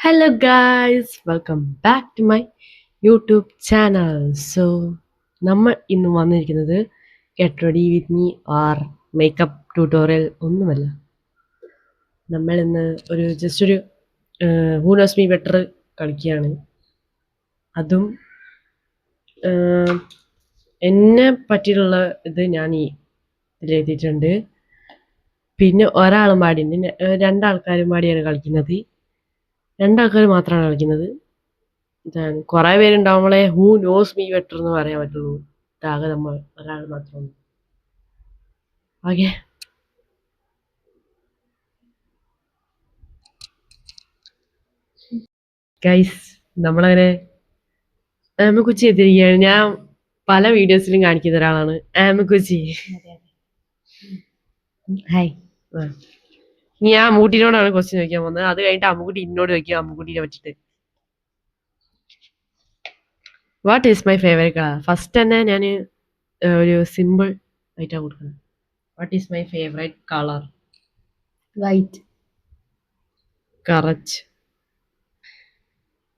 Hello guys, welcome back to my YouTube channel. So, നമ്മൾ ഇന്ന് വന്നിരിക്കുന്നത് get ready with me or makeup tutorial ഒന്നുമല്ല. നമ്മൾ ഇന്ന് ജസ്റ്റ് ഒരു ഹൂ നോസ് മീ ബെറ്റർ കളിക്കുകയാണ്. അതും എന്നെ പറ്റിയിട്ടുള്ള ഇത് ഞാൻ ഇതിലെത്തിയിട്ടുണ്ട്. പിന്നെ ഒരാളും പാടിയുണ്ട്, രണ്ടാൾക്കാരും പാടിയാണ് കളിക്കുന്നത്. രണ്ടാൾക്കാർ മാത്രമാണ് കളിക്കുന്നത്. ഇതാണ് കുറെ പേരുണ്ടാവുമ്പോളെ ഹൂ നോസ് മീ ബെറ്റർ എന്ന് പറയാൻ പറ്റുള്ളൂ. ഇതാകെ നമ്മൾ ഒരാൾ മാത്രമാണ്. ഓക്കെ, ഗൈസ്, നമ്മളങ്ങനെ ആമക്കുച്ചി എത്തിയിരിക്കുകയാണ്. ഞാൻ പല വീഡിയോസിലും കാണിക്കുന്ന ഒരാളാണ് ആമക്കുച്ചി. ഹായ്. ഞാൻ അമ്മുക്കുട്ടീനോടാണ് ക്വസ്റ്റ്യൻ ചോദിക്കാൻ പോകുന്നത്. അത് കഴിഞ്ഞിട്ട് അമ്മുക്കുട്ടി എന്നോട് ചോദിക്കുക അമ്മുക്കുട്ടീനെ പറ്റിട്ട്. What is my favourite colour? First തന്നെ ഞാൻ ഒരു സിമ്പിൾ ആയിട്ടാണ് കൊടുക്കുന്നത്. What is my favourite colour? White. Correct.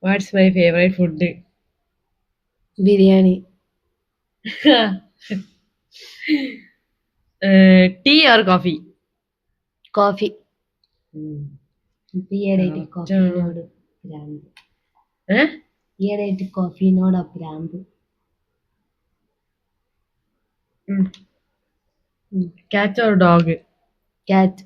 What's my favourite food? Biryani. Tea or coffee? Coffee. ഈയിടെയായിട്ട് കോഫിനോട് ഭ്രാന്ത്. കാറ്റ് ഓർ ഡോഗ്? കാറ്റ്.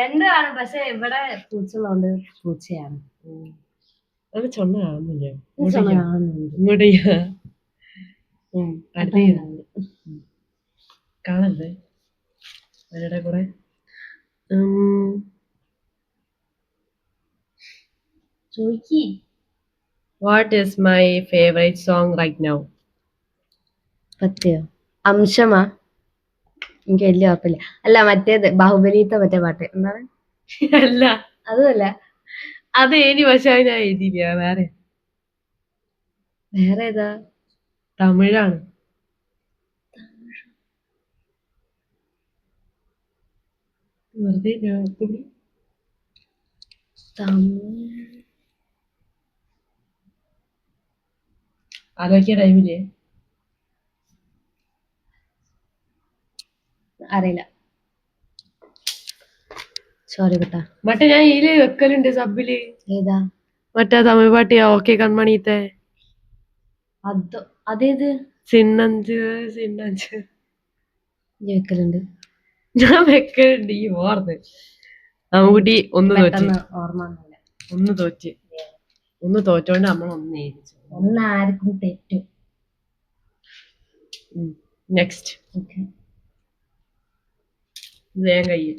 രണ്ടുമാണ്. പക്ഷെ ഇവിടെ പൂച്ചകളുണ്ട്, പൂച്ചയാണ്. അത് ചൊണ്ണ കാണുന്നില്ല. കാണല്ലേ അവരുടെ കൂടെ. ചോയ്ക്ക്. What is my favourite song right now? പറ്റയോ? അംശമാ? എനിക്ക് വലിയ ഉറപ്പില്ല. അല്ല, മറ്റേത് ബാഹുബലിത്തെ മറ്റേ പാട്ട് എന്താണ്? അല്ല, അതുമല്ല. അത് ഏനി പക്ഷെ ഞാൻ എഴുതിയില്ല. വേറെ ഏതാ? തമിഴാണ്. വെറുതെ ആലോചിക്കാൻ ടൈമില്ലേ? അറിയില്ല, സോറി കേട്ടാ. മറ്റേ ഞാൻ ഇതില് വെക്കലുണ്ട് സബില്. ഏതാ? മറ്റേ തമിഴ് പാട്ട് ഓക്കെ കൺമണിത്തെ. അതേത്? സിന്നഞ്ച് വെക്കലുണ്ട്. ഞാൻ വെക്കലുണ്ട്. ഈ ഓർന്ന് അമ്മുകുട്ടി ഒന്ന് തോറ്റോണ്ട് നമ്മൾ ആർക്കും തെറ്റും. നെക്സ്റ്റ് വേഗം കഴിയും.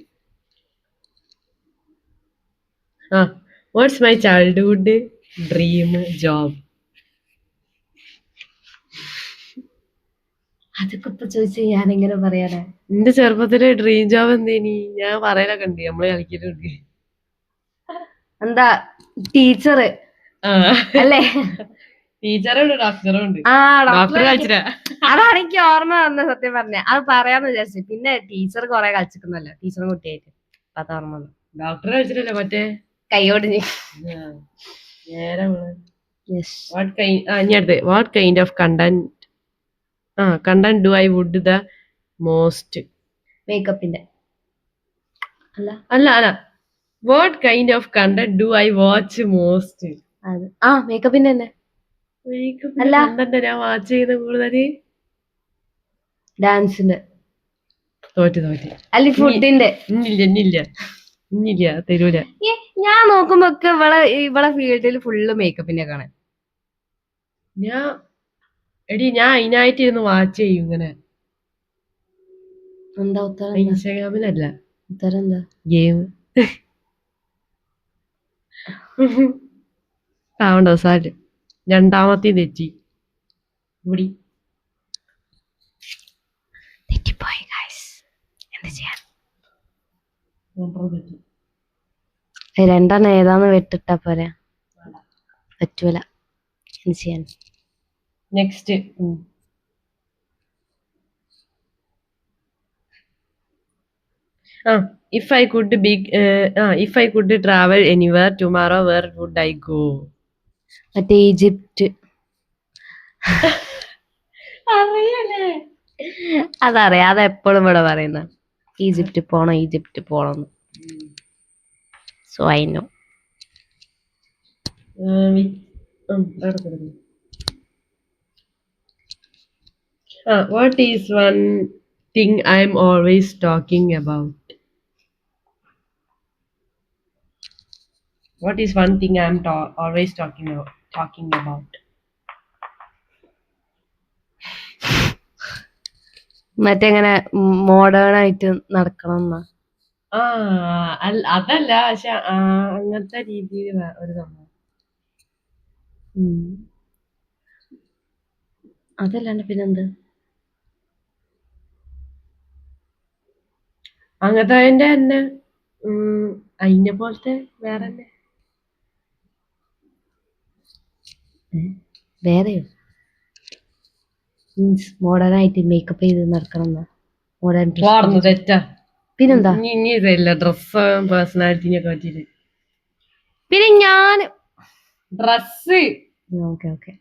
What's my childhood dream job? അതൊക്കെ ഇപ്പൊ ചോദിച്ചു ഞാൻ എങ്ങനെ പറയാനാ? എന്റെ ചെറുപ്പത്തില് ഡ്രീം ജോബ് എന്തേനി? ഞാൻ പറയലൊക്കെ ഉണ്ട്, നമ്മള് കളിക്കലുണ്ട്. എന്താ? ടീച്ചർ അല്ലേ? ടീച്ചറുണ്ട്, ഡോക്ടറും ഉണ്ട്. ഡോക്ടർ കളിച്ചില്ല. അതാണ് എനിക്ക് ഓർമ്മ വന്ന, സത്യം പറഞ്ഞ അത് പറയാന്ന് വിചാരിച്ചു. പിന്നെ ടീച്ചർ കൊറേ കളിച്ചിരിക്കുന്നല്ലോ, ടീച്ചറും കുട്ടിയായിട്ട്. അത് ഓർമ്മ വന്നു. ഡോക്ടർ കളിച്ചിട്ടല്ലേ മറ്റേ കൈയോടിഞ്ഞ് നേരം. What kind of content do I would the most? മേക്കപ്പിന്റെ. അല്ല, what kind of content do I watch most? മേക്കപ്പിന്റെ തന്നെ. കണ്ടന്റ് ഞാൻ വാച്ച് ചെയ്യുന്ന കൂടുതല് ഡാൻസിന്റെ. തോറ്റ് അല്ല, ഫുഡിന്റെ. ഇന്നില്ല തരൂല. ഞാൻ നോക്കുമ്പോ ഒക്കെ ഇവളെ ഫീൽഡിൽ ഫുള്ള് മേക്കപ്പിന്റെ കാണാൻ. ഞാൻ അതിനായിട്ട് ഇരുന്ന് വാച്ച് ചെയ്യും ഇങ്ങനെ. എന്താ ഉത്തരം? ഇൻസ്റ്റാഗ്രാമിലല്ല. ഉത്തരം എന്താ? ഗെയിം. ആവണ്ടോ സാര്? രണ്ടാമത്തെ തെറ്റി. തെറ്റിപ്പോയി ഗൈസ്, എന്താ ചെയ്യാൻ? രണ്ടെണ്ണം ഏതാന്ന് വെട്ടിട്ടാ പോരാ? പറ്റൂല, എന്ത് ചെയ്യാൻ? Next If I could if I could travel anywhere tomorrow, where would I go? മറ്റേ ഈജിപ്റ്റ്. അറിയല്ലേ? അതറിയാം, അതെപ്പോഴും ഇവിടെ പറയുന്ന ഈജിപ്റ്റ് പോണം. So I know. അവിടെ കൊടുക്കുന്നു. What is one thing I'm always talking about? What is one thing I'm always talking about? മറ്റേ ഇങ്ങനെ മോഡേൺ ആയിട്ട് നടക്കണം എന്നാ. അതല്ല, പക്ഷെ അങ്ങനത്തെ രീതിയിൽ ഒരു സംഭവം. അതല്ലാണ്ട് പിന്നെന്ത്? അങ്ങനത്തെ അതിന്റെ തന്നെ അതിനെ പോലത്തെ വേറെ തന്നെ. വേറെയോ? മീൻസ് മോഡേൺ ആയിട്ട് മേക്കപ്പ് ചെയ്ത് നടക്കണം എന്നാ. മോഡേൺ തെറ്റാ. പിന്നെന്താ? ഇനി ഇതല്ല, ഡ്രസ് പേഴ്സണാലിറ്റിനെ പറ്റിട്ട്. പിന്നെ ഞാൻ ഡ്രസ് ഓക്കെ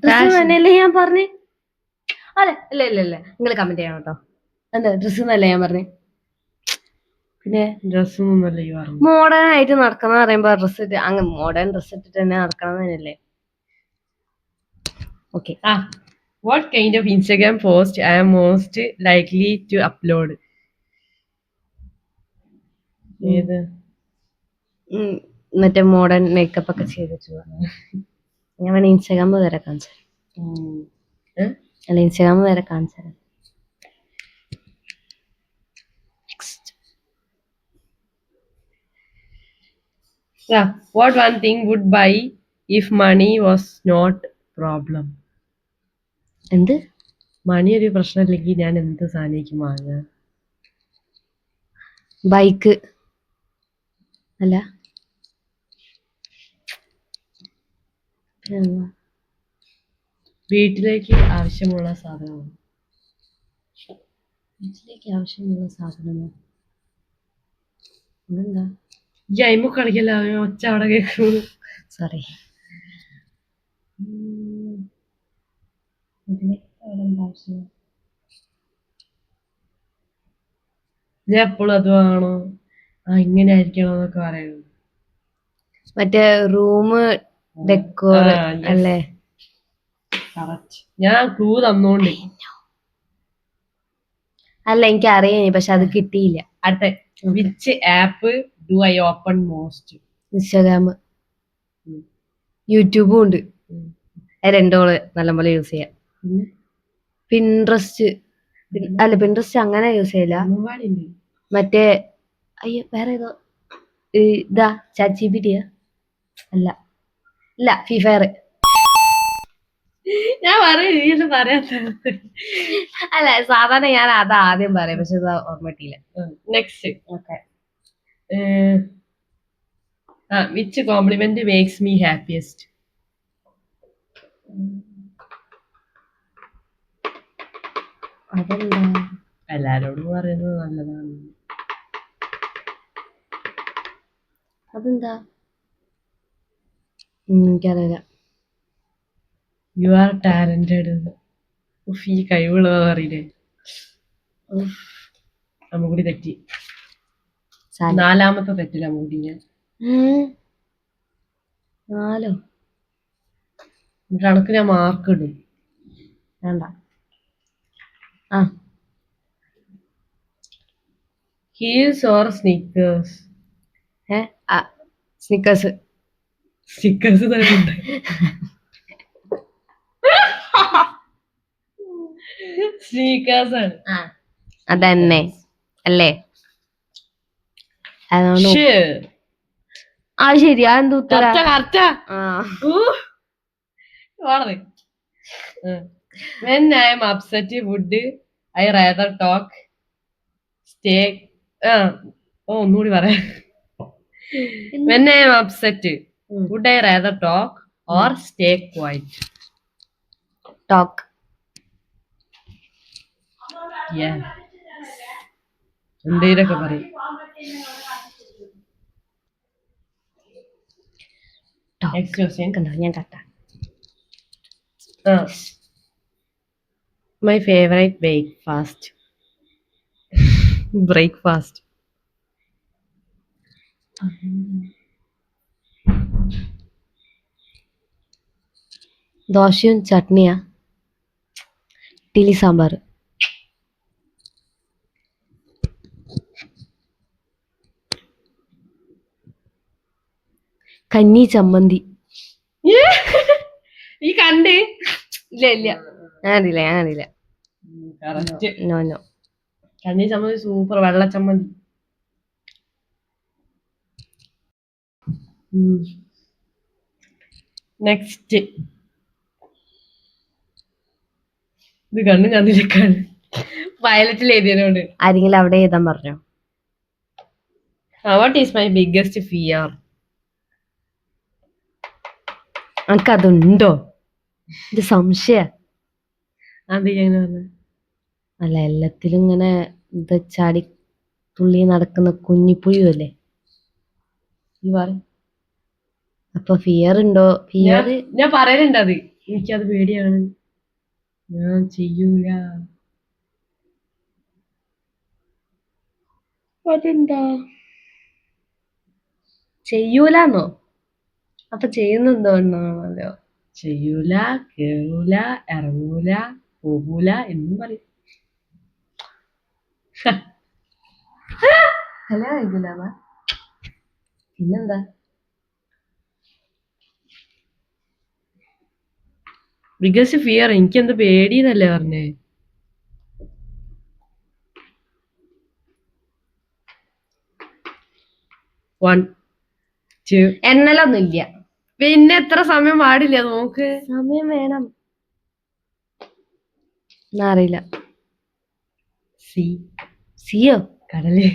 ഡ്രസ് തന്നെയല്ലേ ഞാൻ പറഞ്ഞേ? അല്ല നിങ്ങൾ കമന്റ് ചെയ്യണം കേട്ടോ. എന്താ ഡ്രസ് എന്നല്ലേ ഞാൻ പറഞ്ഞേ? പിന്നെ ഡ്രസ്സൊന്നുമല്ല ഈ പറഞ്ഞു. മോഡേൺ ആയിട്ട് നടക്കണം പറയുമ്പോ ഡ്രസ് ഇട്ട് അങ്ങ് മോഡേൺ ഡ്രസ് ഇട്ടിട്ട് തന്നെ നടക്കണം തന്നെയല്ലേ? Okay. What kind of Instagram post I am most likely to upload? ഏത്? മറ്റേ മോഡേൺ മേക്കപ്പ് ഒക്കെ ചെയ്തിട്ട് ഞാൻ വേണേ ഇൻസ്റ്റാഗ്രാം വരെ കാണിച്ചു. അല്ല ഇൻസ്റ്റാഗ്രാം വരെ കാണിച്ചു. What one thing would buy if money was not problem? എന്ത്? മണി ഒരു പ്രശ്നമില്ലെങ്കിൽ ഞാൻ എന്ത് സാധനേക്കും വാങ്ങാ? ബൈക്ക്. അല്ല വീട്ടിലേക്ക് ആവശ്യമുള്ള സാധനമാണ്. എന്താ? ജൈമു കളിക്കല്ല, ഒച്ച അവിടെ കേൾക്കുന്നു. സോറി. ഞാൻ എപ്പോഴും അത് വാങ്ങണോ, ഇങ്ങനെ ആയിരിക്കണോ എന്നൊക്കെ പറയുന്നു. മറ്റേ റൂം ഡെക്കോർ അല്ലേ? ഞാൻ ക്ലൂ തന്നോണ്ട്. അല്ല എനിക്ക് അറിയാം, പക്ഷെ അത് കിട്ടിയില്ല. അടുത്ത which app do I open most? Instagram, യൂട്യൂബും ഉണ്ട്. രണ്ടോള് നല്ലപോലെ യൂസ് ചെയ്യാം. പിൻട്രസ്റ്റ് അല്ല, പിൻട്രസ്റ്റ് അങ്ങനെ യൂസ് ചെയ്യില്ല. മറ്റേ അയ്യോ വേറെ ഏതോ ഇതാ ChatGPT അല്ല ഫ്രീ ഫയർ. ഞാൻ പറയാത്ത അല്ല സാധാരണ ഞാൻ അത് ആദ്യം പറയാം, പക്ഷെ ഇത് ഓർമ്മ കിട്ടിയില്ല. Next. Okay. Which compliment makes me happiest? അതെന്താ? എല്ലാരോടും പറയുന്നത് നല്ലതാണ്. അതെന്താ? എനിക്കറിയില്ല. You are talented. ഈ കഴിവുള്ളതാ അറിയില്ലേ? നമ്മകൂടി തെറ്റി. നാലാമത്തെ തെറ്റില്ല നമ്മകൂടി. നാലോ? കണക്ക് ഞാൻ മാർക്ക് ഇടും. വേണ്ട. Heels or sneakers? Snickers. Stickers തന്നെ. സ്നീക്കേഴ്സ് ആണ്. അതന്നെ അല്ലേ? ശരി. അതെന്ത് ഉത്തര? When I am upset, would I rather talk, stay? ഒന്നുകൂടി പറയാം. When I am upset, would I rather talk or stay quiet? Talk. Yeah. എന്തേലൊക്കെ പറയും. ഞാൻ കട്ടാ. മൈ ഫേവറേറ്റ് ബ്രേക്ക്ഫാസ്റ്റ് ദോശയും ചട്നിയാ, ഇഡ്ഡലി സാമ്പാർ. കഞ്ഞി ചമ്മന്തി. ഈ കണ്ട് ഇല്ല ഞാൻ കണ്ടില്ല. No no. കഞ്ഞി ചമ്മന്തി സൂപ്പർ, വെള്ള ചമ്മന്തി. നെക്സ്റ്റ് ഇത് കണ്ണും കണ്ണിലേക്കാണ് വയലറ്റിൽ എഴുതിയതുകൊണ്ട്. ആരെങ്കിലും അവിടെ എഴുതാൻ പറഞ്ഞോ? What is my biggest fear? എനിക്കതുണ്ടോ? ഇത് സംശയ. അതെങ്ങനെ പറഞ്ഞ? അല്ല, എല്ലാത്തിലും ഇങ്ങനെ ഇത് ചാടി തുള്ളി നടക്കുന്ന കുഞ്ഞിപ്പുഴുവല്ലേ ഈ പറ. അപ്പൊ ഫിയർ ഉണ്ടോ? ഫിയർ ഞാൻ പറയലുണ്ട് അത്. എനിക്കത് പേടിയാണ്, ഞാൻ ചെയ്യൂല. അതെന്താ ചെയ്യൂലെന്നോ? അപ്പൊ ചെയ്യുന്നുണ്ടോന്നോ? ചെയ്യൂല, കേറൂല, ഇറങ്ങൂല, പോകൂല എന്നും പറയും. കല്യാണം കഴിക്കൂല. പിന്നെന്താ? ബിഗ്ഗസ്റ്റ് ഫിയർ എനിക്കെന്ത് പേടിന്നല്ലേ പറഞ്ഞേ? One two. എന്നലൊന്നും ഇല്ല. പിന്നെ എത്ര സമയം പാടില്ല, നോക്ക്. സമയം വേണം. അറിയില്ല. സിയോ? കടല്.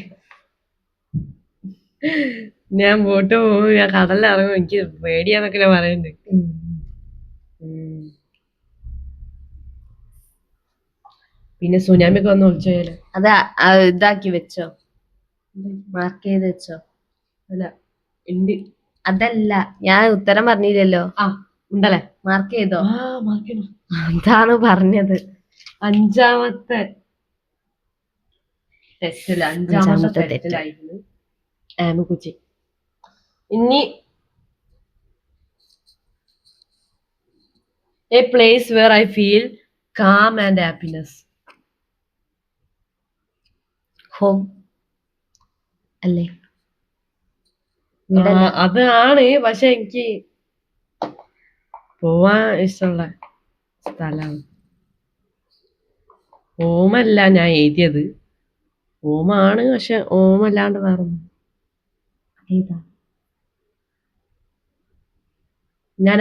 ഞാൻ ബോട്ട് പോകും, ഞാൻ കടലിറങ്ങും, എനിക്ക് പേടിയാന്നൊക്കെ പറയുന്നുണ്ട്. പിന്നെ സുനാമിക്ക് വന്ന് ഒളിച്ചോയാലോ? അതാ ഇതാക്കി വെച്ചോ, മാർക്ക് ചെയ്ത് വെച്ചോ. അല്ല ഉണ്ട്. അതല്ല, ഞാൻ ഉത്തരം പറഞ്ഞില്ലല്ലോ. ഉണ്ടല്ലേ? മാർക്ക് ചെയ്തോ? മാർക്ക് ചെയ്തു. അതാണ് പറഞ്ഞത്. അഞ്ചാമത്തെ തെറ്റിലായിരുന്നു ആമക്കുച്ചി. ഇനി a place where I feel calm and happiness. Home അല്ലേ? അതാണ്, പക്ഷെ എനിക്ക് പോവാൻ ഇഷ്ടമുള്ള സ്ഥലമാണ്. ഓമല്ല ഞാൻ എഴുതിയത്, ഓമാണ്, പക്ഷെ ഓമല്ലാണ്ട് വേറൊന്നും. ഞാൻ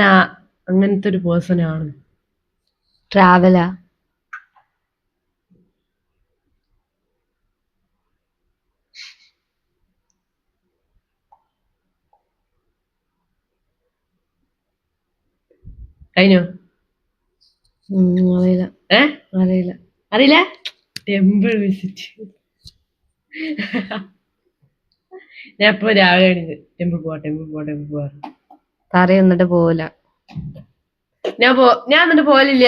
അങ്ങനത്തെ ഒരു പേഴ്സൺ ആണ്. ട്രാവലാ? കഴിഞ്ഞോ? അറിയില്ല. അറിയില്ല. അറിയില്ല. Temple visit. ഞാൻ എപ്പോ രാവിലെ എണീറ്റ് ടെമ്പിൾ പോവാ. എന്നിട്ട് പോവില്ല. ഞാൻ എന്നിട്ട് പോലില്ല.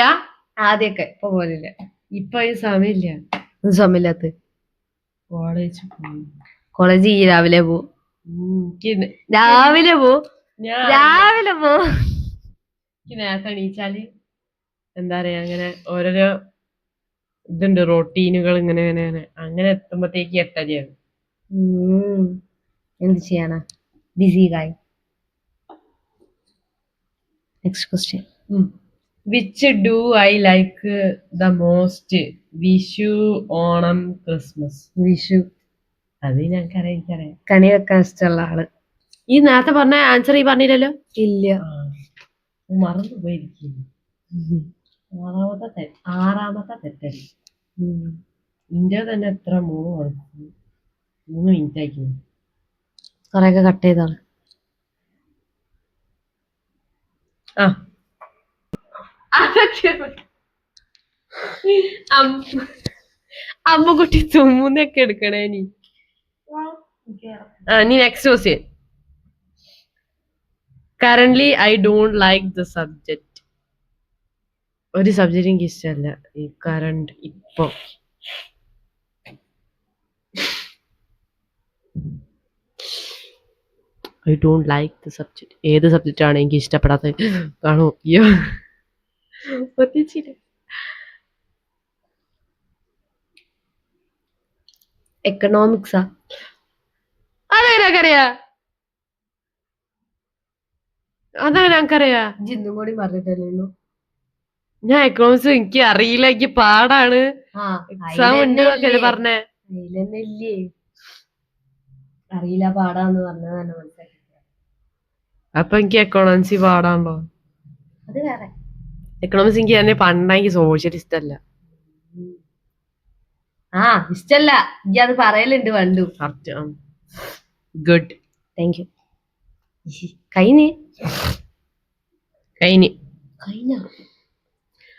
ആദ്യൊക്കെ, ഇപ്പൊ പോലില്ല. ഇപ്പൊ ഈ സമയമില്ല. സമയമില്ലാത്ത കോളേജ് രാവിലെ പോ. നേരത്തെ എണീച്ചാല് എന്താ പറയാ, അങ്ങനെ ഓരോരോ ഇതുണ്ട്, റൊട്ടീനുകൾ ഇങ്ങനെ അങ്ങനെ എത്തുമ്പോഴത്തേക്ക് 8:30. എന്ത് ചെയ്യാനാ, busy guy. Next question. Which do I like the most? Vishu, Onam, Christmas. Vishu. അത് ഞങ്ങൾക്കറിയാം. കണി വെക്കാൻ ഇഷ്ടമുള്ള ആള്. ഈ നേരത്തെ പറഞ്ഞ ആൻസർ ഈ പറഞ്ഞില്ലല്ലോ. ഇല്ല, മറന്നു പോയിരിക്കുന്നു. ആറാമത്തെ തെറ്റടി. ഇന്ത്യ തന്നെ എത്ര 3 മിനിറ്റ് ആയിരിക്കുന്നു. കൊറേയൊക്കെ കട്ട് ചെയ്താണ്. അമ്മുകുട്ടി തുമ്മുന്നൊക്കെ എടുക്കണേ നീ. നീ next question. Currently I don't like the subject. ഒരു സബ്ജക്റ്റ് എനിക്ക് ഇഷ്ടമല്ല ഈ കറണ്ട് ഇപ്പൊ. I don't like the subject. ഏത് സബ്ജക്റ്റ് ആണ് എനിക്ക് ഇഷ്ടപ്പെടാത്തത് കാണോ? അയ്യോ എക്കണോമിക്സാ? അതെങ്ങനെയാ? ഞങ്ങൾക്കറിയാ. ജിന്നും കൂടി പറഞ്ഞിട്ടല്ലോ. ഞാൻ എക്കണോമിക്സ് എനിക്ക് അറിയില്ല, എനിക്ക് പാടാണ്. എക്സാം ഉണ്ട് എന്നൊക്കെ പറഞ്ഞേ. അതിലെന്നല്ലേ അറിയില്ല, പാടാന്ന് പറഞ്ഞത് തന്നെ മനസ്സിലാക്കി. അപ്പൊ എനിക്ക് എക്കണോമിക്സ് പാടാണല്ലോ. അത് വേറെ. എക്കണോമിക്സ് എനിക്ക് തന്നെ പണ്ടെനിക്ക് സോഷ്യലിസ്റ്റ് അല്ല. ഇഷ്ടല്ല. എനിക്ക് അത് പറയലുണ്ട് പണ്ടു. Good, thank you. കഴിഞ്ഞ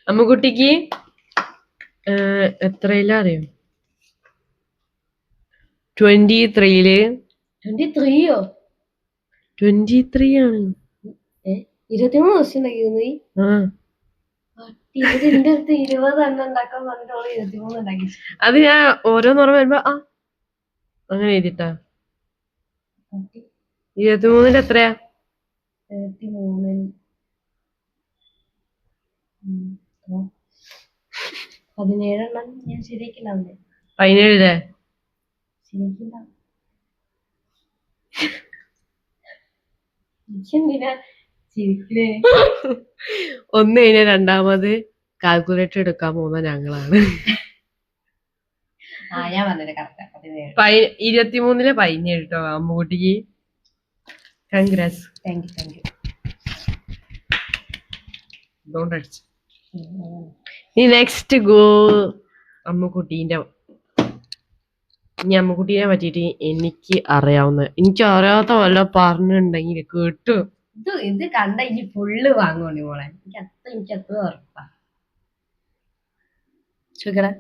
അമ്മുകുട്ടിക്ക് എത്രയിലാ അറിയോ? 23-ല്. 23യോ? 23 ആണ്. 23 ദിവസം ഉണ്ടാക്കി. എന്റെ അടുത്ത് 20 എണ്ണം ഉണ്ടാക്കാൻ പറഞ്ഞിട്ട് 23 ഉണ്ടാക്കി. അത് ഞാൻ ഓരോന്നോർമ്മ വരുമ്പോ അങ്ങനെ എഴുതിട്ടാ. 23-ല് എത്രയാ? 23 17 എണ്ണം ഞാൻ ശരിയാക്കിണ്ടാവില്ലേ? 17-ലെ ശരിയാക്കിണ്ടാവും. എനിക്കെന്തിനാ ചിരിക്കണേ? ഒന്ന് കഴിഞ്ഞാൽ രണ്ടാമത് കാൽക്കുലേറ്റർ എടുക്കാൻ പോകുന്ന ഞങ്ങളാണ്. ഞാൻ പറഞ്ഞത് കറക്റ്റാ. 23-ലെ 17 കേട്ടോ അമ്മുകുട്ടിക്ക്. കൺഗ്രാറ്റ്സ്. Thank you. നീ നെക്സ്റ്റ് ഗോ അമ്മുകുട്ടീന്റെ. ഇനി അമ്മുകുട്ടീനെ പറ്റിട്ട് എനിക്ക് അറിയാത്ത വല്ല പറഞ്ഞിട്ടുണ്ടെങ്കിൽ കേട്ടു. ഇത് കണ്ട ഇനി ഫുള്ള് വാങ്ങുള്ളൂ മോളെ. എനിക്ക് അത്ര ഉറപ്പാ. ചോദിക്കടാ,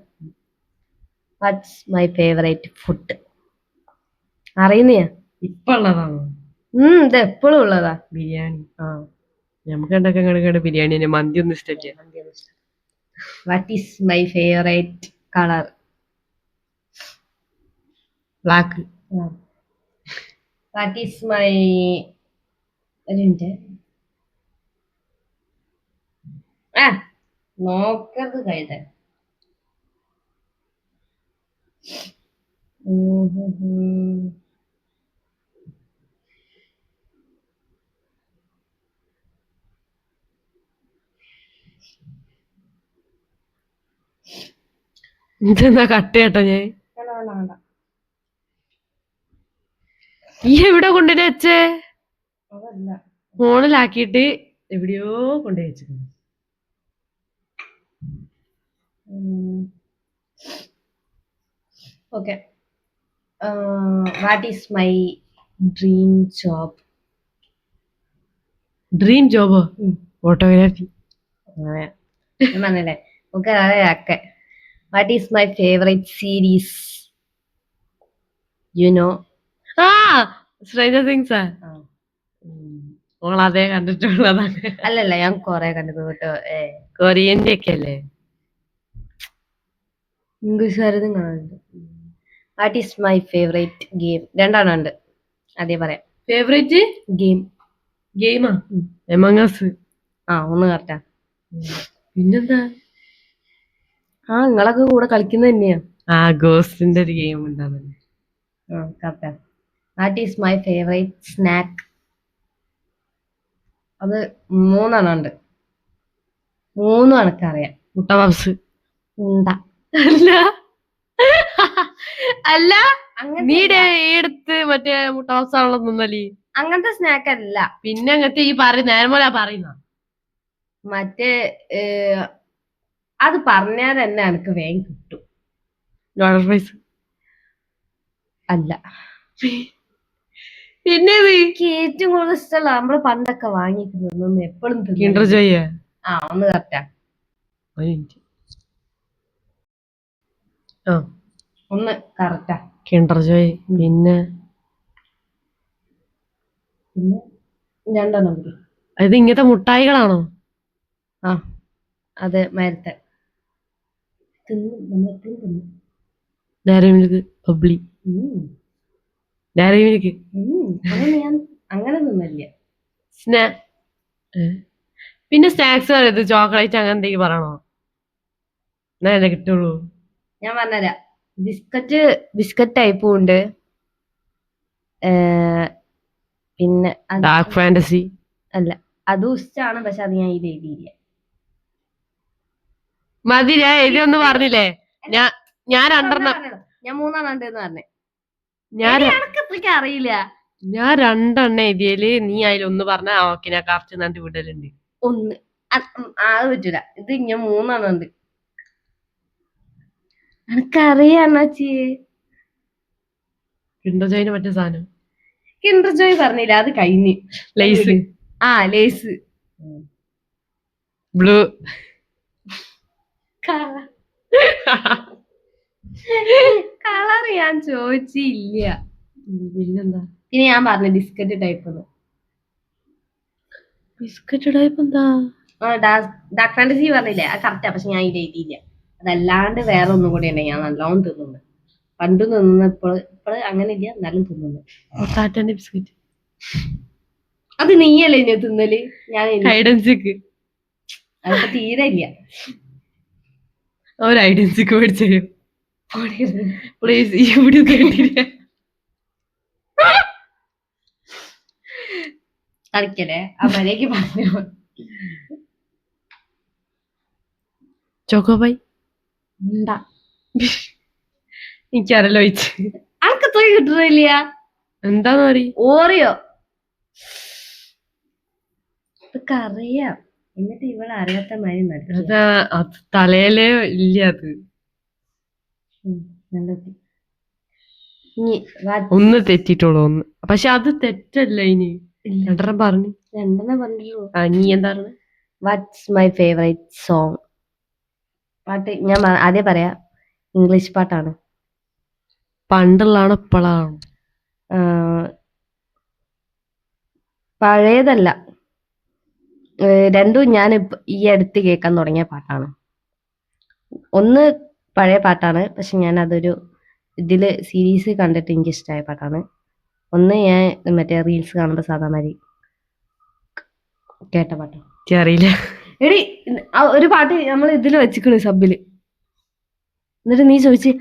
വാട്ട്സ് മൈ ഫേവറേറ്റ് ഫുഡ്? അറിയുന്നയാ? ഇപ്പൊ ഉള്ളതാണോ? ഇത് എപ്പോഴും ഉള്ളതാ. ബിരിയാണി. നമുക്ക് ഉണ്ടാക്കാൻ ബിരിയാണി തന്നെ. മന്തി ഒന്നും ഇഷ്ടമില്ല. What is my favourite colour? Black. What is my നോക്കത് കഴുത. ഇതെന്താ കട്ട് കേട്ടോ ഞാൻ. ഈ എവിടെ കൊണ്ടുവരെ വെച്ചേ? ഫോണിലാക്കിയിട്ട് എവിടെയോ കൊണ്ടുപോയി വെച്ചിട്ടുണ്ട്. Okay. What is my dream job? Dream ജോബോ? ഫോട്ടോഗ്രാഫി. പറഞ്ഞല്ലേ. Okay. What is my favourite series? You know? Stranger things. അതേ കണ്ടിട്ടുള്ളതാണ്. അല്ലല്ല, ഞാൻ കൊറേ കണ്ടത് കേട്ടോ. കൊറിയന്റെ ഒക്കെ അല്ലേ? ഇംഗ്ലീഷുകാരതും കാണുന്നുണ്ട്. What is my favourite game? രണ്ടെണ്ണം ഉണ്ട്, അതേ പറയാം. ഫേവറേറ്റ് ഗെയിമാ? Among us. ഒന്ന് കറക്റ്റാ. പിന്നെന്താ? നിങ്ങളൊക്കെ കൂടെ കളിക്കുന്നത് തന്നെയാ. ഗോസ്റ്റിന്റെ ഒരു ഗെയിം ഉണ്ടാകും. കറക്റ്റാ. What is my favourite snack? അത് 3 എണ്ണം ഉണ്ട്. 3 എനക്കറിയാം. മുട്ട പപ്സ്. ഉണ്ടാ അല്ല, നീ എടുത്ത് മറ്റേ മുട്ട പപ്സ് ആണല്ലോ തിന്നല്. അങ്ങനത്തെ സ്നാക്ക് അല്ല. പിന്നെ അങ്ങനത്തെ ഈ നേരമോല പറയുന്ന മറ്റേ അത് പറഞ്ഞാൽ തന്നെ എനിക്ക് വേഗം കിട്ടും. ലോഡർ ഫ്രൈസ് അല്ല. പിന്നെ എനിക്ക് ഏറ്റവും കൂടുതൽ ഇഷ്ടമല്ല നമ്മള് പണ്ടൊക്കെ വാങ്ങിക്കുന്നത് എപ്പോഴും ഒന്ന് കറക്റ്റാ. ആ ഒന്ന് കറക്റ്റാ. കിൻഡർ ജോയ്. പിന്നെ പിന്നെ രണ്ടെണ്ണം കൂടി. ഇത് ഇങ്ങനത്തെ മുട്ടായികളാണോ? ആ അത് മരത്തെ തിന്നു. Dairy Milk, Bubbly, Dairy Milk. അങ്ങനെ ഞാൻ അങ്ങനെ തിന്നില്ല. പിന്നെ സ്നാക്സ് ഇത് ചോക്ലേറ്റ് അങ്ങനെ എന്തെങ്കിലും പറയണോ? എന്നാലേ കിട്ടുള്ളൂ. ഞാൻ പറഞ്ഞുതരാം. ബിസ്ക്കറ്റ് ടൈപ്പും ഉണ്ട്. പിന്നെ ഡാർക്ക് ഫാന്റസി അല്ല, അതും ഇഷ്ടമാണ്. പക്ഷെ അത് ഞാൻ ഇത് എഴുതിയില്ല. മതി, ഞാൻ എഴുതിയൊന്നും പറഞ്ഞില്ലേ? ഞാൻ രണ്ടെണ്ണം, ഞാൻ 3 ഉണ്ട് എന്ന് പറഞ്ഞേ. ഞാൻ അറിയില്ല. ഞാൻ 2 എഴുതിയല് നീ അതിലൊന്ന് പറഞ്ഞ ഓക്കെ, ഞാൻ കറക്റ്റ് നട്ട് വിടലുണ്ട്. ഒന്ന് അത് പറ്റൂല. ഇത് ഞാൻ 3 ഉണ്ട്. എനിക്കറിയാം അണ്ണാച്ചി. കിൻഡർ ജോയിന് മറ്റേ സാധനം കിൻഡർ ജോയ് പറഞ്ഞില്ല, അത് കഴിഞ്ഞ്. ലേസ്. Lace blue. കളർ ഞാൻ ചോദിച്ചില്ല. പിന്നെന്താ? പിന്നെ ഞാൻ പറഞ്ഞു ബിസ്ക്കറ്റ് ടൈപ്പ്. ബിസ്ക്കറ്റ് ടൈപ്പ് എന്താ? ഡാർക്ക് ഫാന്റസി പറഞ്ഞില്ലേ, അത് കറക്റ്റാ. പക്ഷെ ഞാൻ ഇത് എഴുതിയില്ല. അതല്ലാണ്ട് വേറെ ഒന്നും കൂടി ഉണ്ട് ഞാൻ നല്ലോണം തിന്നുന്നു. പണ്ട് തിന്നപ്പോൾ അങ്ങനെ ഇല്ല, എന്നാലും തിന്നുന്നു. ടാറ്റാന്റെ ബിസ്ക്കറ്റ്. അത് നീയല്ലേ ഇനി തിന്നല്? ഞാൻ ഹൈഡൻസിക്ക്. അതിപ്പോ തീരെ ഇല്ല. ഒരു ഹൈഡൻസിക്ക് മേടിച്ചു പ്ലീസ്. ഈ വീഡിയോ കേട്ടില്ല. കളിക്കല്ലേ, ആ മര്യാദക്ക് പറഞ്ഞു. ചോക്കോബൈ ഉണ്ടാ എനിക്കറിയില്ല ചോദിച്ചു. ആൾക്ക് തോയി കിട്ടുന്നില്ല. എന്താന്ന് പറയും? ഓറിയോ. ഇതൊക്കെ അറിയാം, എന്നിട്ട് ഇവളെ അറിയാത്ത മാതിരി നടക്കുക. അത് തലയിലേ ഇല്ല. അത് ഒന്ന് തെറ്റിട്ടുള്ളൂ, ഒന്ന്. പക്ഷെ അത് തെറ്റല്ല. ഇനി രണ്ടെണ്ണം പറഞ്ഞു. നീ എന്താ പറഞ്ഞ? What's my favourite song? പാട്ട് ഞാൻ ആദ്യം പറയാം. ഇംഗ്ലീഷ് പാട്ടാണ്. പണ്ടുള്ളാണോ ഇപ്പോഴാണോ? പഴയതല്ല, രണ്ടും ഞാൻ ഈ അടുത്ത് കേൾക്കാൻ തുടങ്ങിയ പാട്ടാണ്. ഒന്ന് പഴയ പാട്ടാണ്, പക്ഷെ ഞാൻ അതൊരു ഇതില് സീരീസ് കണ്ടിട്ട് എനിക്ക് ഇഷ്ടമായ പാട്ടാണ്. ഒന്ന് ഞാൻ മറ്റേ റീൽസ് കാണുമ്പോൾ സാധാരണ കേട്ട പാട്ട്. അറിയില്ല എടി, ഒരു പാട്ട് നമ്മൾ ഇതിൽ വെച്ചിക്കണ് സബില്. എന്നിട്ട് നീ ചോദിച്ച്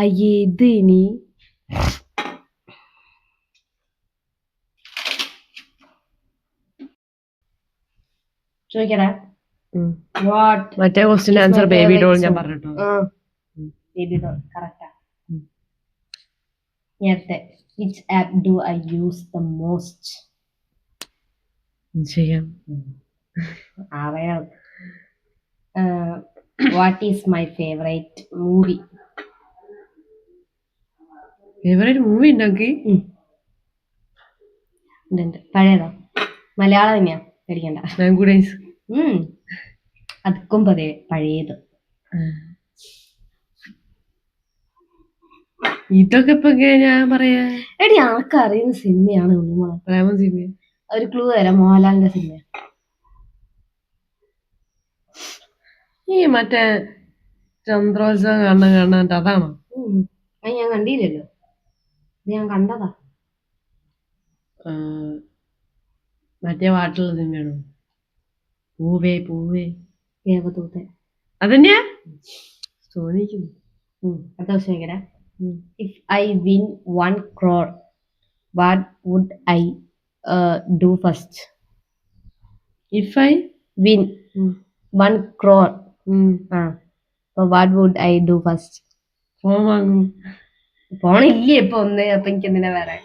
അയ്യേ ഇത് നീ ചോദിക്കടാ. മറ്റേ ക്വസ്റ്റ്യൻ ആൻസർ ബേബി ഡോൾ ഞാൻ പറഞ്ഞിട്ടോ. ബേബി ഡോൾ കറക്റ്റാ. നേരത്തെ which app do I use the most? ചെയ്യാം. അറിയാം. What is my favorite movie? Favourite movie ഉണ്ടാക്കി? പഴയതാ, മലയാളം തന്നെയാ, പേടിക്കണ്ട. അതുക്കും പഴയത്. ഇതൊക്കെ ഇപ്പൊ ഞാൻ പറയാ. എടി ആൾക്ക് അറിയുന്ന സിനിമയാണ് പ്രേമം സിനിമ. ഒരു ക്ലൂ തരാം, മോഹൻലാലിന്റെ സിനിമ. ഈ മറ്റേ ചന്ദ്രോത്സവം കാണാൻ അതാണോ? അത് ഞാൻ കണ്ടില്ലല്ലോ, ഞാൻ കണ്ടതാ. മറ്റേ പാട്ടുള്ള സിനിമയാണോ? പൂവേ പൂവേ ദേവദൂതൻ. അതന്നെയാ തോന്നിക്കുന്നു. അടുത്ത ദിവസം എങ്ങനെ? If I win 1 crore, what would I do first? If I win 1 crore, so what would I do first? Phone വാങ്ങും. ഫോണില്ലേ ഇപ്പൊ ഒന്ന്, അപ്പൊ എനിക്ക് എന്തിനാ വേറെ?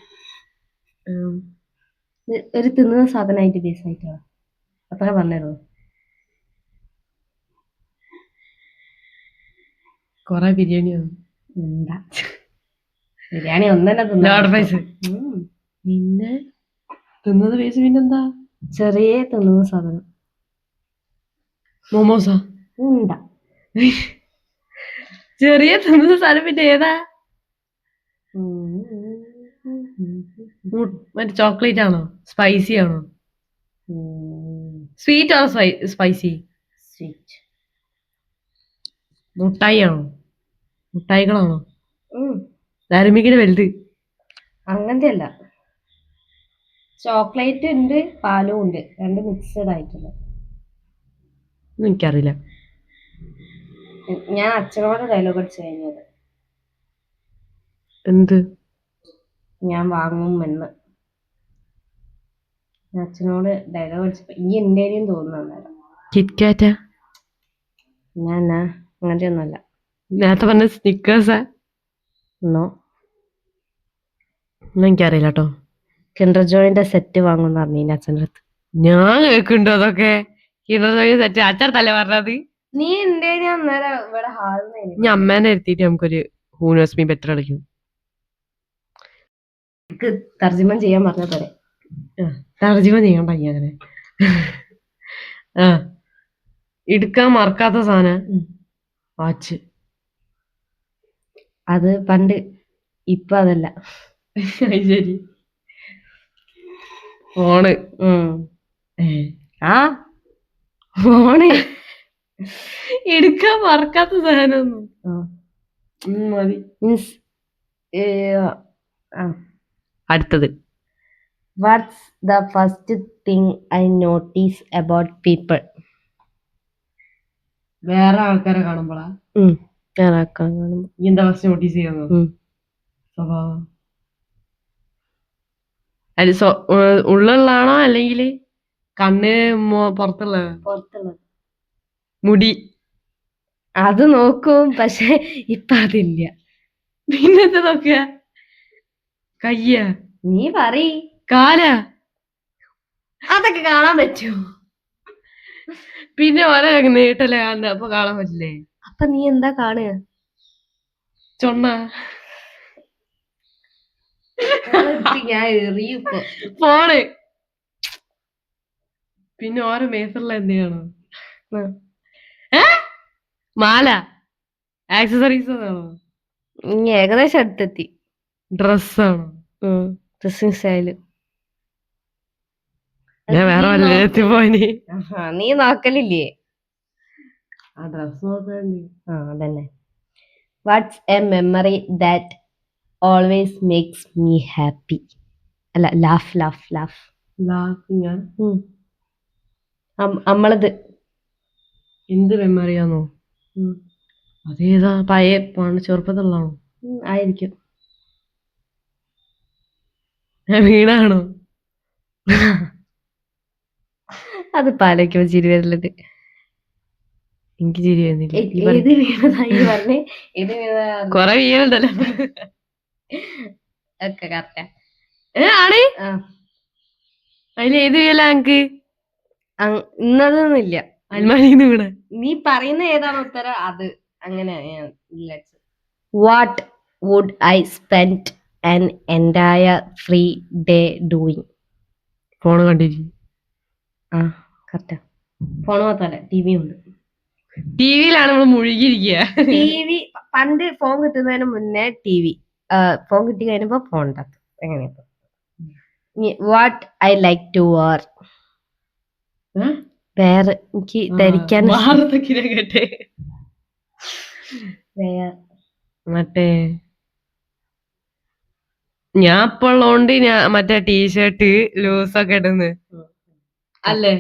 ഒരു തിന്നുന്ന സാധനമായിട്ട് ബേസ് ആയിട്ടുള്ള അത്ര പറഞ്ഞോ. കൊറേ ബിരിയാണിയോ? എന്താ ബിരിയാണി ഒന്നെന്നെ തിന്ന. പിന്നെ തിന്നത് പൈസ. പിന്നെന്താ? ചെറിയ തിന്നുന്ന സാധനം. മോമോസാ? ഉണ്ടാ ചെറിയ തിന്നുന്ന സാധനം പിന്നെ ഏതാ? മറ്റേ ചോക്ലേറ്റ് ആണോ? സ്പൈസി ആണോ? സ്വീറ്റ് ആണോ സ്പൈസി? സ്വീറ്റ്. മുട്ടായി ആണോ? മുട്ടായികളാണോ? ഡയറിമിൽക്കിന്റെ വലുത്? അങ്ങനത്തെ അല്ല, ചോക്ലേറ്റ് ഉണ്ട്, പാലും ഉണ്ട്, രണ്ട് മിക്സഡ് ആയിട്ടുള്ള. എനിക്കറിയില്ല. ഞാൻ അച്ഛനോട് ഡയലോഗ് അടിച്ചു കഴിഞ്ഞത് എന്ത്? ഞാൻ വാങ്ങുമെന്ന്. ഞാൻ അച്ഛനോട് ഡയലോഗ് അടിച്ചപ്പോ ഈ എന്തേലും തോന്നുന്നു. കിറ്റ്കാറ്റാ? ഞാൻ അങ്ങനത്തെ ഒന്നുമല്ല. നേരത്തെ പറഞ്ഞ സ്നിക്കേഴ്സാ? നോ. എനിക്കറിയില്ല കേട്ടോ. കിൻഡർ ജോയിന്റെ സെറ്റ് വാങ്ങുന്ന പറഞ്ഞു അച്ഛൻ്റെ അടുത്ത്. ഞാൻ കേൾക്കുന്നുണ്ടോ അതൊക്കെ? കിൻഡർ ജോയ് സെറ്റ് അച്ഛനല്ലേ പറഞ്ഞത്? നീ എന്തേ അന്നേരം ഇവിടെ ഹാളിൽ ഞാൻ അമ്മേനെ ഇരുത്തിയിട്ട് നമുക്കൊരു ഹൂനോസ്മി ബെറ്റർ കളിക്കും. തർജ്ജിമ ചെയ്യാൻ പറഞ്ഞ പോലെ. തർജ്ജിമ ചെയ്യാൻ പയ്യ അങ്ങനെ. എടുക്കാൻ മറക്കാത്ത സാധനം വാച്ച്. അത് പണ്ട്, ഇപ്പൊ അതല്ല. ശരി. ഫോണ്. ഫോണ് എടുക്കാൻ മറക്കാത്ത സാധനം മതി. മീൻസ് അടുത്തത്. What's the first thing I notice about people? വേറെ ആൾക്കാരെ കാണുമ്പോളാ? എന്താ ഫസ്റ്റ് നോട്ടീസ് ചെയ്യുന്നത്? സ്വഭാവം. അത് ഉള്ളിലാണോ അല്ലെങ്കിൽ കണ്ണ് പുറത്തുള്ളത്? പുറത്തുള്ളത്. മുടി. അത് നോക്കും, പക്ഷെ ഇപ്പൊ അതില്ല. പിന്നെന്താ നോക്കുക? കയ്യ? നീ പറയ്. കാലാ? അതൊക്കെ കാണാൻ പറ്റൂ. പിന്നെ ഓരോ നീട്ടല്ലേ കാണുന്നത്, അപ്പൊ കാണാൻ പറ്റില്ലേ? അപ്പൊ നീ എന്താ കാണുക? ചൊണ്ണ. ഞാൻ എറിയും ഫോണ്. പിന്നെ ഓരോ മേസറില എന്ത് കാണോ? മാല, ആക്സസറീസ് ആണോ? ഏകദേശം അടുത്തെത്തി. ഡ്രസ്സാണോ? Dressing style. ഞാൻ വേറെ വല്ലത്തി പോയിന്. നീ നോക്കലില്ലേ? ആ ഡ്രസ് നോക്കണ്ടി. അതന്നെ. What's a memory that always makes me happy? അല്ല, ലാഫ് ലാഫ് ലാഫ്. ലാഫിങ്. നമ്മളത് എന്ത് മെമ്മറിയാന്നോ? അതേതാ? പഴയ ചെറുപ്പത്തിലുള്ളതാണോ? ആയിരിക്കും. വീണാണോ? അത് പാലയ്ക്കുമ്പോ ചിരി വരലുണ്ട്. എനിക്ക് ചിരി വരുന്നില്ല. ഏത് വീണതായി പറഞ്ഞേ? ഏത് വീണതാ? കൊറേ വീണുണ്ടല്ലോ. ഒക്കെ കറക്റ്റാ. ആണ്. അതിലേത് വീഴല എനിക്ക്? ഇന്നതൊന്നുമില്ല. അൽമാരിന്ന് വീണ. നീ പറയുന്ന ഏതാണ് ഉത്തരം അത് അങ്ങനെ. What would I spend an entire free day doing? Phone കണ്ടിരിക്കും. കറക്റ്റാ. ഫോൺ മാത്രല്ല, ടിവി ഉണ്ട്. ടിവിയിലാണ് നമ്മൾ മുഴുകിയിരിക്കുക. ടിവി പണ്ട് ഫോൺ കിട്ടുന്നതിന് മുന്നേ ടിവി, ഫോൺ കിട്ടി കഴിഞ്ഞപ്പോ ഫോൺ ഉണ്ടാക്കും. എങ്ങനെയാ? What I like to wear? വേറെ എനിക്ക് ധരിക്കാൻ കേട്ടെ. മറ്റേ ഞാൻ ഇപ്പൊ ഉള്ളോണ്ട് ഞാൻ മറ്റേ ടീഷർട്ട് ലൂസൊക്കെ ഇടുന്നു അല്ലേ?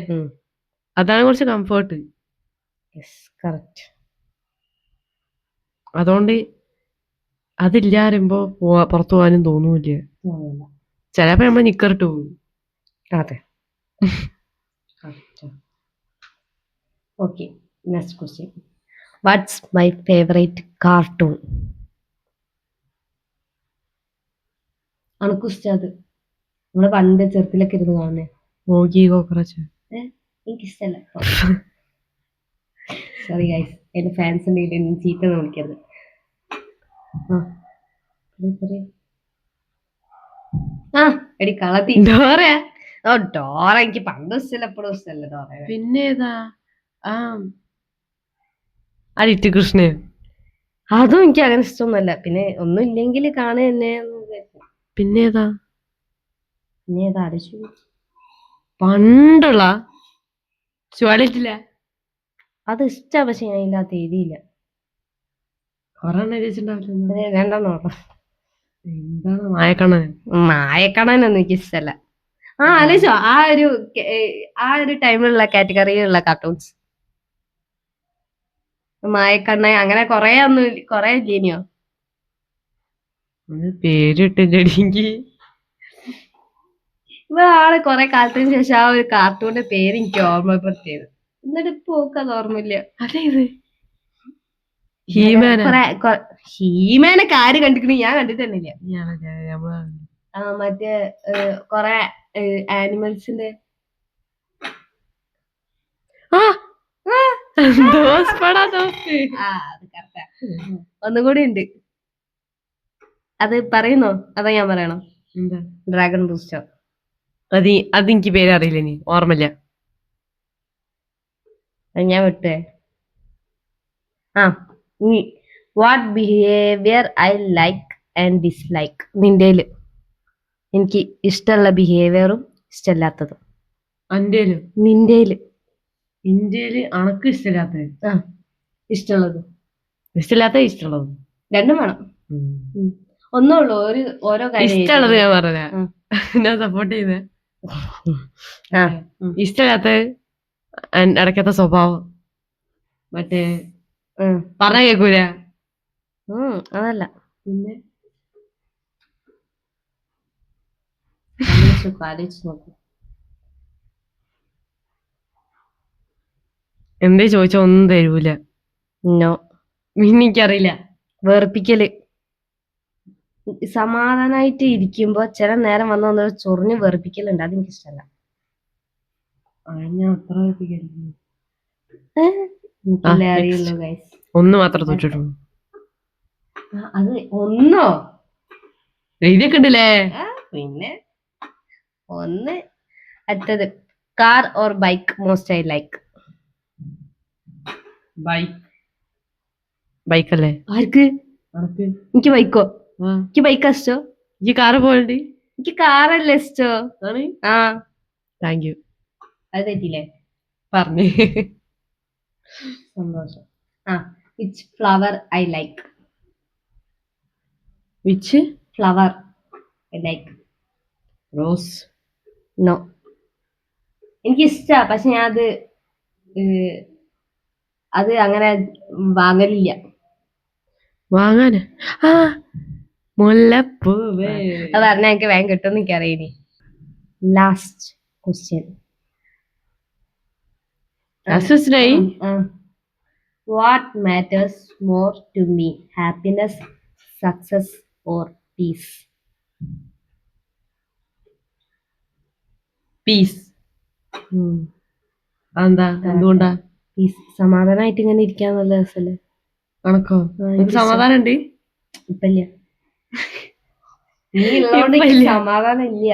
അതാണ് കുറച്ച് കംഫർട്ട്. അതുകൊണ്ട് അതില്ലാരുമ്പോ പുറത്തു പോകാനും തോന്നൂല്ല. ചിലപ്പോ നമ്മള് നിക്കറിട്ട് പോകും. അതെ. Okay, next question. What's my favourite cartoon? അണക്കുസ്റ്റാത്. നമ്മള് പണ്ട് ചെറുത്തിലൊക്കെ ഇരുന്ന് കാണുന്നേ. മോഗി കോക്രോച്ച്. എനിക്കിഷ്ടല്ല. സോറി ഗൈസ്, എന്റെ ഫാൻസ് ഉണ്ടെങ്കിൽ ചീത്ത വിളിക്കരുത്. എടി കളത്തി. ഡോറ എനിക്ക് പണ്ട് ഇഷ്ടല്ല, എപ്പോഴും ഇഷ്ടല്ല ഡോറ. പിന്നെ ഏതാ? അരിറ്റ് കൃഷ്ണ. അതും എനിക്ക് അങ്ങനെ ഇഷ്ടമൊന്നുമല്ല. പിന്നെ ഒന്നും ഇല്ലെങ്കിൽ കാണുക തന്നെ എന്ന് വിചാരിക്കും. പിന്നെ ഏതാ? പിന്നെ ഏതാ ആലോചിച്ചു? പണ്ടുള്ള ചുവടിട്ടില്ല അത് ഇഷ്ടാ, പക്ഷെ ഞാൻ ഇതിനകത്ത് എഴുതിയില്ല. കൊറേ എഴുതിച്ചിട്ടുണ്ടാവില്ല. രണ്ടെണ്ണം ഉള്ളു. എന്താണ് മായക്കണ്ണൻ? മായക്കണനൊന്നും എനിക്ക് ഇഷ്ടല്ല. ആലോചിച്ചോ ആ ഒരു ടൈമിലുള്ള കാറ്റഗറിയിലുള്ള കാർട്ടൂൺസ്. മായക്കണ്ണൻ അങ്ങനെ കൊറേ ഇല്ലേനിയോ? പേരിട്ടില്ലെങ്കിൽ ഇവ ആള് കൊറേ കാലത്തിന് ശേഷം ആ ഒരു കാർട്ടൂണിന്റെ പേര് എനിക്ക് ഓർമ്മപ്പെടുത്തിയത്. എന്നിട്ട് ഇപ്പൊ അത് ഓർമ്മയില്ല. അതെ ഇത് ഹീമാന. ഹീമാനൊക്കെ ആര് കണ്ടിക്കണ? ഞാൻ കണ്ടിട്ടന്നില്ല. മറ്റേ കൊറേ ആനിമൽസിന്റെ ഒന്നും കൂടി ഉണ്ട്. അത് പറയുന്നോ അതാ ഞാൻ പറയണോ? എന്താ? Dragon booster. അതെനിക്ക് പേരറിയില്ല, നീ ഓർമ്മയില്ല. ഞാൻ വിട്ടേ. What behaviour I like and dislike. നിന്റെയില് എനിക്ക് ഇഷ്ടമുള്ള ബിഹേവിയറും ഇഷ്ടമില്ലാത്തതും. അന്റേലും നിന്റെയില് ഇന്ത്യയില് അണക്ക് ഇഷ്ടമില്ലാത്തത് ഇഷ്ടമുള്ളതും ഇഷ്ടമുള്ളതും രണ്ടും വേണം. ഒന്നുള്ളൂ ഓരോ കാര്യം ഇഷ്ടമുള്ളത് ഞാൻ പറഞ്ഞ ഞാൻ സപ്പോർട്ട് ചെയ്ത. ഇഷ്ടമില്ലാത്ത ഇടയ്ക്കത്തെ സ്വഭാവം മറ്റേ പറഞ്ഞ കേക്കൂല. അതല്ല. പിന്നെ നോക്കൂ. എന്തേ ചോദിച്ച ഒന്നും തരൂല. എനിക്കറിയില്ല. വേർപ്പിക്കല്. സമാധാനായിട്ട് ഇരിക്കുമ്പോ ചില നേരം വന്ന് ചൊറിഞ്ഞ് വെറുപ്പിക്കലുണ്ട്. അതെനിക്ക് ഇഷ്ടമല്ല. ഒന്ന് മാത്രം തോറ്റിട്ടു. അത് ഒന്നോ ഇതൊക്കെ ഉണ്ടല്ലേ. പിന്നെ ഒന്ന് അടുത്തത് car or bike most I like. ബൈക്കല്ലേ? ആർക്ക്? എനിക്ക് ബൈക്കോ? എനിക്ക് ബൈക്കാ ഇഷ്ടോ? എനിക്ക് കാറ് പോലുണ്ട്. എനിക്ക് കാറല്ലേ ഇഷ്ടോ? Thank you. അത് തെറ്റില്ലേ പറഞ്ഞു. സന്തോഷം. Which flower I like. Which flower I like? Rose. No, എനിക്ക് ഇഷ്ടാ, പക്ഷെ ഞാൻ അത് അങ്ങനെ വാങ്ങലില്ല. വാങ്ങാന് മുല്ലപ്പൂവേ അത് പറഞ്ഞാൽ എനിക്ക് വേഗം കിട്ടും എനിക്കറിയിനി. Last question. What matters more to me, happiness, success or peace? Peace. എന്തുകൊണ്ടാ? പീസ്. സമാധാനമായിട്ട് ഇങ്ങനെ ഇരിക്കാൻ നല്ല രസല്ലേ? കണക്കോ? സമാധാനം ഉണ്ട്. ഇപ്പല്ല. നീ ഉള്ളോണ്ട് സമാധാനം ഇല്ല.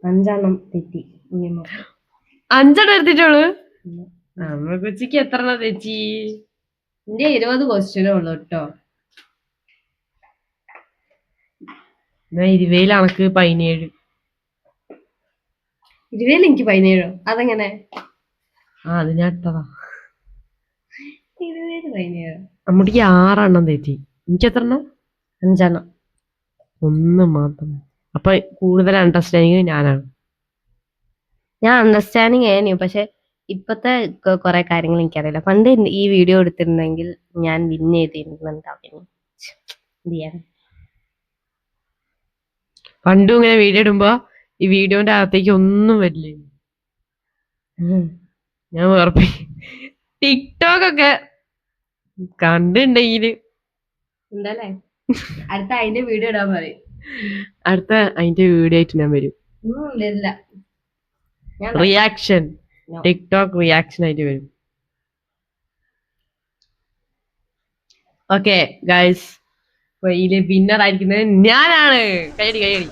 5 എണ്ണം തെറ്റി. 5 എണ്ണം എടുത്തിട്ടുള്ളൂ. നമ്മ കൊച്ചിക്ക് എത്ര എണ്ണം തെറ്റി? എന്റെ 20 ക്വസ്റ്റ്യനേ ഉള്ളു കേട്ടോ. 20 അണക്ക് 17. 20 എനിക്ക് 17. അതെങ്ങനെ? അത് ഞാൻ ഇട്ടതാ. 20 17. നമ്മക്ക് 6 എണ്ണം തെറ്റി. എനിക്ക് എത്ര എണ്ണം? 5 എണ്ണം. 1 മാത്രം. അപ്പൊ കൂടുതൽ അണ്ടർസ്റ്റാൻഡിങ് ഞാനാണ്. ഞാൻ അണ്ടർസ്റ്റാൻഡിങ് ആയിരുന്നു, പക്ഷെ ഇപ്പത്തെ കുറെ കാര്യങ്ങൾ എനിക്കറിയില്ല. പണ്ട് ഈ വീഡിയോ എടുത്തിരുന്നെങ്കിൽ ഞാൻ വിൻ ചെയ്തിരുന്നുണ്ടാവും. പണ്ടും ഇങ്ങനെ വീഡിയോ ഇടുമ്പോ ഈ വീഡിയോന്റെ അകത്തേക്ക് ഒന്നും വരില്ല. ഞാൻ വേർപ്പി ടിക്ടോക്ക് ഒക്കെ കണ്ടിണ്ടെങ്കില് എന്താല്ലേ അടുത്ത അതിന്റെ വീഡിയോ ഇടാൻ പറയും. അടുത്ത അതിന്റെ വീഡിയോ ആയിട്ട് ഞാൻ വരും. റിയാക്ഷൻ, ടിക്ടോക്ക് റിയാക്ഷൻ ആയിട്ട് വരും. ഓക്കെ ഗൈസ്, അപ്പൊ ഇതില് വിന്നർ ആയിരിക്കുന്നത് ഞാനാണ്. കൈയടി.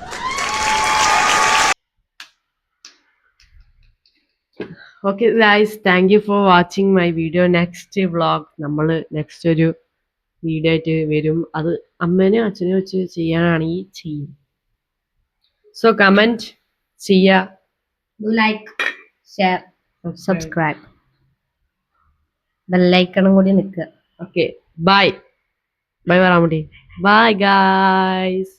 Okay guys, thank you for watching my video. Next vlog നമ്മൾ നെക്സ്റ്റ് ഒരു വീഡിയോ ആയിട്ട് വരും. അത് അമ്മേനെയും അച്ഛനെയും വെച്ച് ചെയ്യാനാണെങ്കിൽ ചെയ്യും. സോ കമൻറ്റ് ചെയ്യുക, ഡു ലൈക്ക്, ഷെയർ, സബ്സ്ക്രൈബ്. ബെല്ലൈക്കണും കൂടി നിൽക്കുക. ഓക്കെ, ബൈ ബൈ പറയാൻ വേണ്ടി. Bye guys.